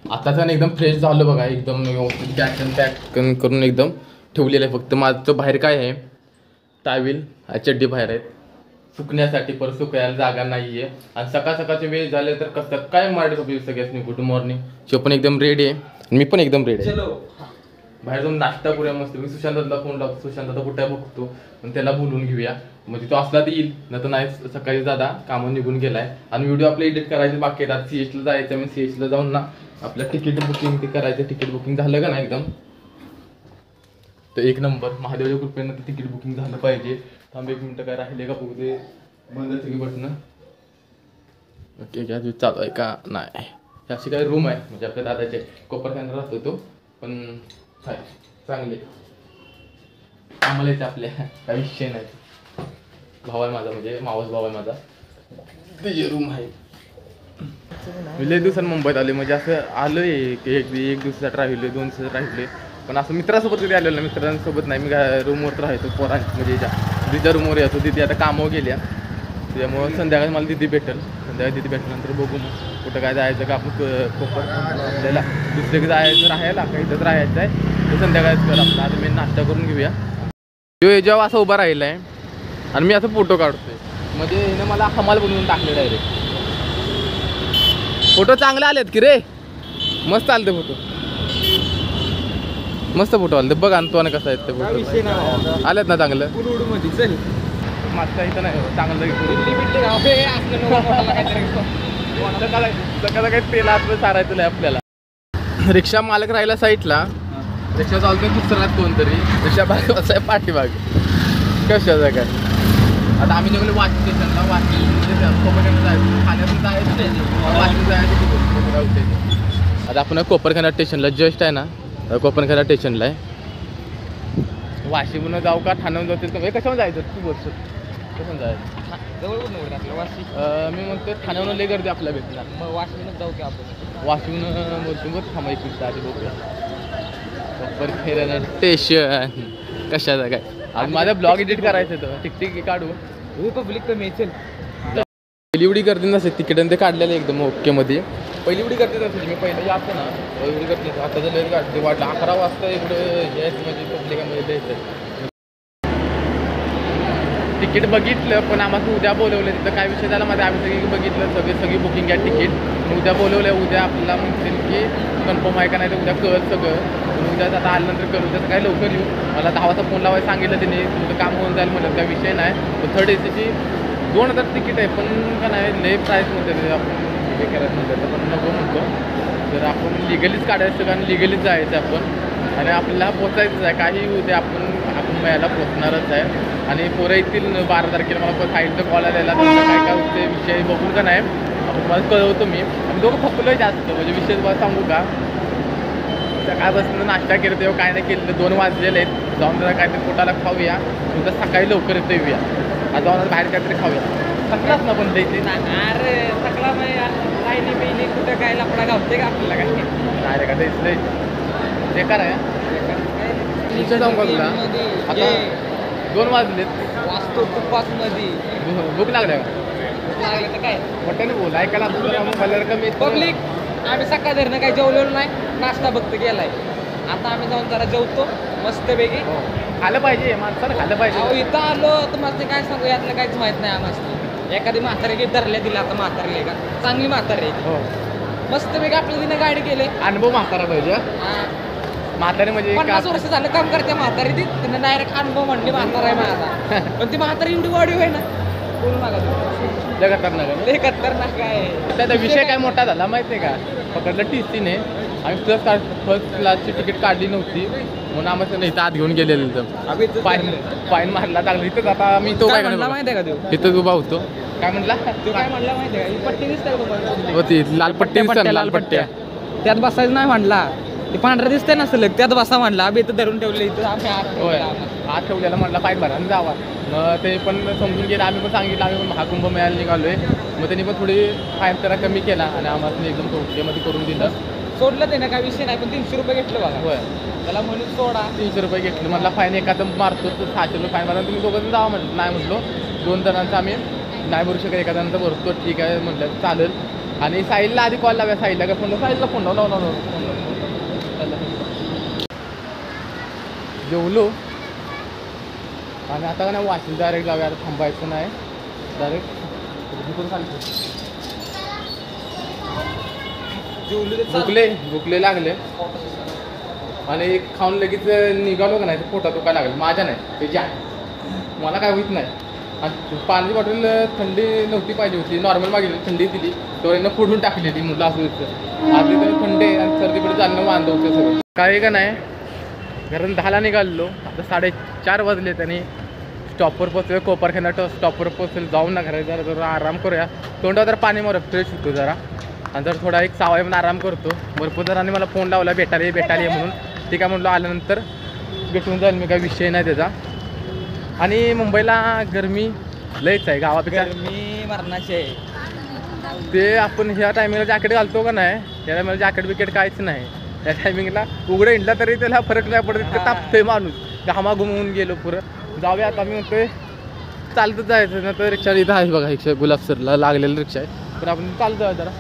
आताच एकदम फ्रेश झालं बघा, एकदम व्यवस्थित कॅशन पॅक करून एकदम ठेवलेलं आहे. फक्त माझं बाहेर काय आहे, टावेल चड्डी बाहेर आहेत सुकण्यासाठी, परत सुकायला जागा नाही आहे. आणि सकाळ सकाळचे वेळ झाले तर कसं काय मारत होते सगळ्यांनी गुड मॉर्निंग. शो पण एकदम रेडी आहे, मी पण एकदम रेडी आहे. बाहेर जाऊन नाश्ता करूया मस्त. मी सुशांतला फोन लावतो, सुशांत कुठे बघतो पण त्याला बोलून घेऊया. म्हणजे तो असला तर येईल, नाही तर नाही. सकाळी दादा कामं निघून गेलाय आणि व्हिडिओ आपले एडिट करायचे बाकी आहेत. CH ला जायचं, मी CH ला जाऊन ना आपलं तिकीट बुकिंग ते करायचं. तिकीट बुकिंग झालं का ना एकदम तर एक नंबर. महादेवाच्या कृपेनं तर तिकीट बुकिंग झालं पाहिजे. थांब 1 मिनिटं, काय राहिले का बघू दे. बंद सगळी बटणं. ओके, काय चालू आहे का नाही. अशी काही रूम आहे म्हणजे आपल्या दादाचे कोपरखान्यात राहतो तो, पण हाय चांगले आम्हाला येते आपल्या, काही विषय नाही. भाव आहे माझा, म्हणजे मावस भाव आहे माझा, त्याची रूम आहे. मी लय दिवसांनी मुंबईत आले, म्हणजे असं आलो आहे एक दिवसाचं राहिले, 2 दिवसाचं राहिले. पण असं मित्रासोबत कधी आलेलं नाही, मित्रांसोबत नाही. मी रूमवर राहतो पोरांची, म्हणजे तिच्या रूमवर येतो. तिथे आता कामावर गेल्या, त्याच्यामुळं संध्याकाळी मला दिदी भेटेल. संध्याकाळी दिदी भेटल्यानंतर बघू मग कुठं काय जायचं का. आपण कोपर आपल्याला दुसरीकडे जायचं राहायला का इथंच राहायचं आहे तर संध्याकाळीच कर आपलं. आता मी नाश्ता करून घेऊया. तो जेव्हा असं उभा राहिला आहे आणि मी असं फोटो काढतोय, म्हणजे हिनं मला हमाल बनवून टाकले डायरेक्ट. फोटो चांगले आलेत की रे, मस्त आले ते फोटो, मस्त फोटो आले. बघ आणतो आणि कसं आहेत ते फोटो, आलेत ना चांगलं. मागचा इथं नाही चांगलं सकाळचं काही तेल आपलं सारायचं नाही आपल्याला. रिक्षा मालक राहिला साईडला, रिक्षा चालतोय दुसऱ्यात कोणतरी, रिक्षा बाजूचा आहे पाठीमाग. कशाचा काय आता आम्ही निघालो वाशी स्टेशनला. वाशी कोपरखान्यात जायचं, ठाण्यातून जायचं, वाशी जायचं. आता आपण कोपरखाना स्टेशनला जस्ट आहे ना, कोपरखाना स्टेशनला आहे. वाशीहून जाऊ का ठाण्याहून जाऊ, कशावर जायचं तू बस, कसं जायचं जवळ आपलं वाशी. मी म्हणतो ठाण्याहून लय गर्दी आपल्या भेटणार, मग वाशीहूनच जाऊ की आपण. वाशीहून बोलतो बघ थांबा 1 मिनिट आधी बघूया. कोपरखाना स्टेशन कशाचा काय. आज माझा ब्लॉग एडिट करायचं होतं, टिकटिक काढू. पब्लिक कमी असेल. पहिली एवढी गर्दी नसेल तिकीट ते काढलेलं एकदम ओके मध्ये. पहिली एवढी गर्दी नसेल, मी पहिलं यायचं ना एवढी गर्दी. आता जर लय गर्दी वाटलं 11 वाजता एवढं यायचं म्हणजे पब्लिकामध्ये द्यायचं. तिकीट बघितलं पण आम्हाला उद्या बोलवलं. तिथं काय विषय झाला मध्ये, आम्ही सगळी बघितलं, सगळी बुकिंग आहे तिकीट. उद्या बोलवलं, उद्या आपल्याला म्हणतील की कन्फर्म आहे का नाही, तर उद्या कळत सगळं. उद्या आता आल्यानंतर करू, त्याचं काय लवकर येऊ. मला 10 वाजता फोन लावायला सांगितलं त्यांनी, तुमचं काम होऊन जाईल म्हणलं, काय विषय नाही. तर 3rd AC 2000 तिकीट आहे, पण का नाही लय प्राईस म्हणते आपण हे करायचं म्हणलं तर पण नको म्हणतो. तर आपण लिगलीच काढायचं सगळं आणि लिगलीच जायचं आपण. आणि आपल्याला पोचायचंच आहे, काही उद्या आपण यायला पोचणारच आहे. आणि पोरं येतील 12 तारखेला. मला साईडचा कॉल आलेला, तुमचं काय काय होते विषय बघून का नाही आपण मला कळवतो. मी आम्ही दोघं थकलो आहे जास्त, म्हणजे विषय तुम्हाला सांगू का. सकाळपासून नाश्ता केलं तेव्हा काय नाही केलं, 2 वाजलेले आहेत. जाऊन जरा काहीतरी पोटाला खाऊया, उद्या सकाळी लवकर येतो येऊया. आज जाऊन बाहेर काहीतरी खाऊया. थकलाच ना पण द्यायचे ना. अरे थकला नाही नाही कुठं काय लपडा घालते का आपल्याला काय नाही रे का, द्यायचं बेकार आहे. तिथे जाऊन का तुला आता 2 वाजलेत, वाचतो तुपास मध्ये. भूक लागल्या का लागले तर काय मोठ्याने बोल, ऐकायला मला कमी. पब्लिक आम्ही सकाळ धरणं काही जेवलेलो नाही, नाश्ता फक्त गेलाय. आता आम्ही जाऊन जरा जेवतो मस्तपैकी. खाल्लं पाहिजे माणसाला, खाल्लं पाहिजे. अहो इथं आलो तर मस्त काय सांगू, यातलं काहीच माहित नाही आम्हाला. एखादी म्हातारी की धरल्या दिला, आता म्हातारी का चांगली म्हातारी आहे. मस्तपैकी आपल्या तिने गाडी केले. अनुभव म्हातारा पाहिजे. म्हातारी म्हणजे 50 वर्ष झालं काम करते म्हातारी ती, तिने डायरेक्ट अनुभव म्हणली म्हातारा आहे माझा. पण ती म्हातारी एवढी वाढी होय ना, बोलू नका जगा खतरनाक, लय खतरनाक आहे. त्याचा विषय काय मोठा झाला माहिती आहे का. पकडलं TC-ने, आम्ही फर्स्ट क्लासची तिकीट काढली नव्हती म्हणून आम्हाला नाही आत घेऊन गेलेलं. फाईन मारला चांगलं. इथंच आता मी तो काय म्हणला माहिती आहे का, देऊ इथंच उभा होतो. काय म्हटला तो, काय म्हणला माहिती आहे का, पट्टी दिसते का होती लाल पट्टी, लाल पट्ट्या त्यात बसायचं नाही म्हणला. ते पांढरं दिसतंय ना सलग, त्यात बसा म्हणला. आम्ही इथं धरून ठेवले, इथं आम्ही आत ठेवलेला म्हटला फाईन भरा आणि जावा. मग ते पण समजून गेलं, आम्ही पण सांगितलं आम्ही पण महाकुंभ मेळ्याला निघालोय. मग त्यांनी पण थोडी फाईन जरा कमी केला आणि आम्हाला एकदम टोटलीमध्ये करून दिलं. सोडलं ते ना, काय विषय नाही, पण 300 रुपये घेतलं बघा. होय, त्याला म्हणून सोडा. 300 रुपये घेतले. म्हटला फाईन एखादं मारतो तर 600 रुपये फाईन मारा, तुम्ही दोघं जावा म्हटलं. नाही म्हटलो 2 जणांचं आम्ही नाही भरू शकत, एका जणांचं भरतो. ठीक आहे म्हटलं चालेल. आणि साहिलला आधी कॉल लावूया. साहिलला काय फोन लावू? साहिलला फोन लाव. जेवलो आणि आता का नाही वाशील डायरेक्ट जाऊया. आता थांबायचं नाही, डायरेक्ट भुकले लागले आणि खाऊन लगेच निघालो का नाही तर पोटात दुखायला लागलं. माझ्या नाही त्याच्या, मला काय होत नाही. आणि पाण्याची बॉटल थंडी नव्हती पाहिजे होती, नॉर्मल मागितली, थंडी दिली तर यांना फोडून टाकली ती. मुलं असं होतं आधी तर थंडी आणि सर्दीकडे चालणं वांद होतं सगळं. काही का नाही घरून 10ला निघालो, आता 4:30 वाजले. त्यांनी स्टॉपवर पोचलो, कोपरखाना स्टॉपवर पोचलो. जाऊन ना घरात जरा आराम करूया, तोंडावर जरा पाणी मारत फ्रेश होतो जरा. आणि जर थोडा एक 6 वाजे म्हणून आराम करतो. भरपूर जणांनी मला फोन लावला भेटायला ये म्हणून. ठीक आहे म्हणलो, आल्यानंतर भेटून जाईल मी, काही विषय नाही त्याचा. आणि मुंबईला गरमी लयच आहे, गावापेक्षा गरमी मरणाची आहे. ते आपण ह्या टायमिंगला जॅकेट घालतो का नाही, त्या टायमिंगला जॅकेट बिकेट काहीच नाही. त्या टायमिंगला उघडं हिंडला तरी त्याला फरक नाही पडत, इतकं तापतंय माणूस. घामा घुमवून गेलो पुरं. जाऊया आता, मी म्हणतोय चालतच जायचं ना. तर रिक्षा इथं आहे बघा, रिक्षा गुलाबसरला लागलेलं रिक्षा आहे, पण आपण चालतो जाऊया जरा.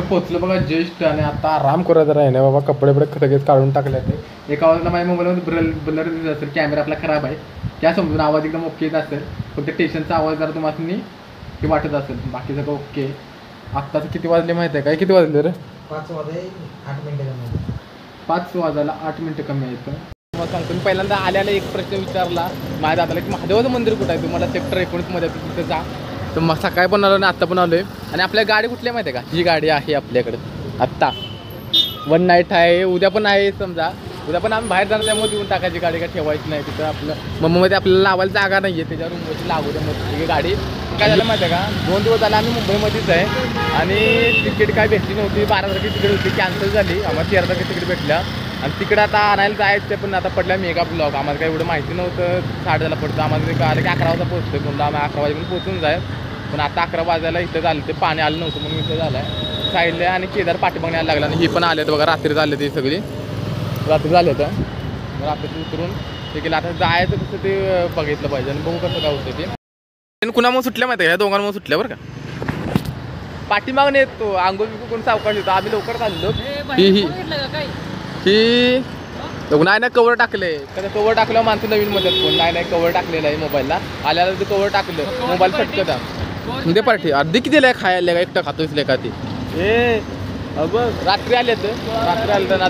पोचलो बघा ज्येष्ठ, आणि आता आराम करा जरा आहे ना बाबा. कपडे सगळेच काढून टाकले ते. एका वाजता माझ्या मोबाईलमध्ये ब्लर दिसत असेल, कॅमेरा आपला खराब आहे त्या समजून आवाज एकदम ओके येत असेल. फक्त स्टेशनचा आवाज जरा तुम्हाला हे वाटत असेल, बाकी सगळं ओके. आत्ताचं किती वाजले माहिती आहे काय? किती वाजले रे? 5 वाजले 8 मिनिटं कमी. 5 वाजायला 8 मिनिटं कमी आहेत. तुम्हाला सांगतो, मी पहिल्यांदा आल्याला एक प्रश्न विचारला माझ्या दादाला की महादेवाचं मंदिर कुठं आहे? तुम्हाला सेक्टर 19 मध्ये तिथे जा. तर मग सकाळी पण आलो आणि आत्ता पण आलोय. आणि आपल्या गाडी कुठली माहिती आहे का? ही गाडी आहे आपल्याकडे आत्ता. 1 नाईट आहे, उद्या पण आहे. समजा उद्या पण आम्ही बाहेर जाणार, त्यामुळे देऊन टाकायची गाडी, काय ठेवायची नाही तिथं. आपलं मुंबईमध्ये आपल्याला लावायला जागा नाही आहे, त्याच्या रूमवरची लागू द्या मग गाडी. काय झालं माहिती आहे का? 2 दिवस झाला आम्ही मुंबईमध्येच आहे आणि तिकीट काय भेटली नव्हती. 12 तारखेची तिकीट होती, कॅन्सल झाली. आम्हाला 13 तारखेची तिकीट भेटल्या आणि तिकडे आता आणायला जायचं. पण आता पडल्या मेगा ब्लॉक. आम्हाला काय एवढं माहिती नव्हतं. 10:30ला पडतं. आम्हाला काय आलं की 11 वाजता पोहोचतो. म्हणून आम्ही 11 वाजेपर्यंत पोहोचून जाईल. पण आता 11 वाजायला इथं झालं, ते पाणी आलं नव्हतं म्हणून इथं झालं आहे. साईडला आणि केदार पाठी बघण्याला लागला. आणि ही पण आले बघा, रात्री झाले ते सगळी. रात्री झाले तर रात्री उतरून ते केलं. आता जायचं कसं ते बघितलं पाहिजे आणि बघू कसं काय होतं ते. कुणामुळे सुटल्या माहिती आहे, ह्या दोघांमुळे सुटल्या बरं का. पाठीमागून येतो आंघोळ बिंगो कोण सावकाश येतो. आम्ही लवकर चाललो. ही नाही ना कवर टाकले, कसं कवर टाकलं माणसं नवीन मदत कोण नाही कवर टाकलेलं आहे मोबाईलला. आल्याला ते कवर टाकलं, मोबाईल फटकं ते पाठी. अर्धी किती दिलं खायला का? एकटं खातोच लेखा ती. बघ रात्री आले तर ना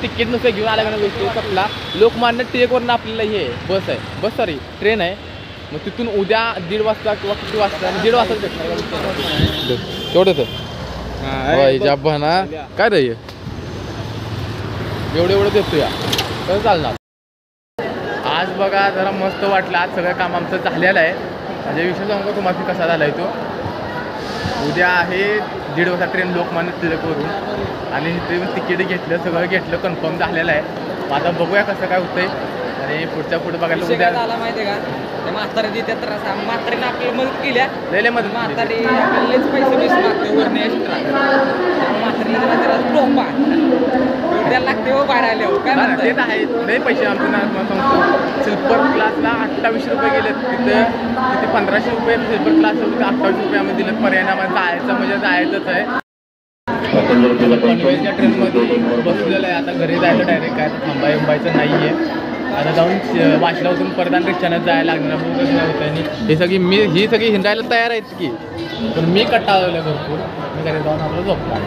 तिकीट नुसतं घेऊन आल्या का गोष्टी सपला. लोकमान्य टिळकवरून आपल्याला हे बस आहे, बस सॉरी ट्रेन आहे. मग तिथून उद्या 1:30 वाजता किंवा किती वाजता, 1:30 वाजता भेटणार तेवढं तर बना काय रे एवढं देतो या तर चालणार. आज बघा जरा मस्त वाटलं. आज सगळं काम आमचं झालेलं आहे. म्हणजे विषय सांगू तुम्हाला कसा झाला आहे तो. उद्या आहे 1:30 वाजता ट्रेन लोकमान्य टिळकवरून आणि ते तिकीट घेतलं, सगळं घेतलं, कन्फर्म झालेलं आहे. आता बघूया कसं काय होतंय आणि पुढे बघायला उद्या झाला माहिती आहे का? ते म्हातारी देते तर म्हातारीने आपल्याला मदत केल्या. लय मदत. म्हातारी आपल्यालाच पैसे मागते वरने एक्स्ट्रा. म्हातारीला जरा टोपा त्याला लागते हो बाहेर आले हो. काय ते तर आहे, नाही पैसे आमचं ना सांगतो. स्लीपर क्लासला 28 रुपये गेले, तिथे 1500 रुपये स्लीपर क्लास होते, 28 रुपये आम्ही दिले. पर्याय आम्हाला जायचं म्हणजे जायचंच आहे. पनवेलच्या ट्रेनमध्ये बसलेलं आहे. आता घरी जायचं डायरेक्ट, काय थांबायचं नाही आहे. आता जाऊन वाशिला उतरून परत आणि रिक्षानं जायला लागणार. बघू कसं होतं. आणि ही सगळी हिंडायला तयार आहेत की, पण मी कंटाळलो भरपूर. मी घरी जाऊन आपलं झोपला.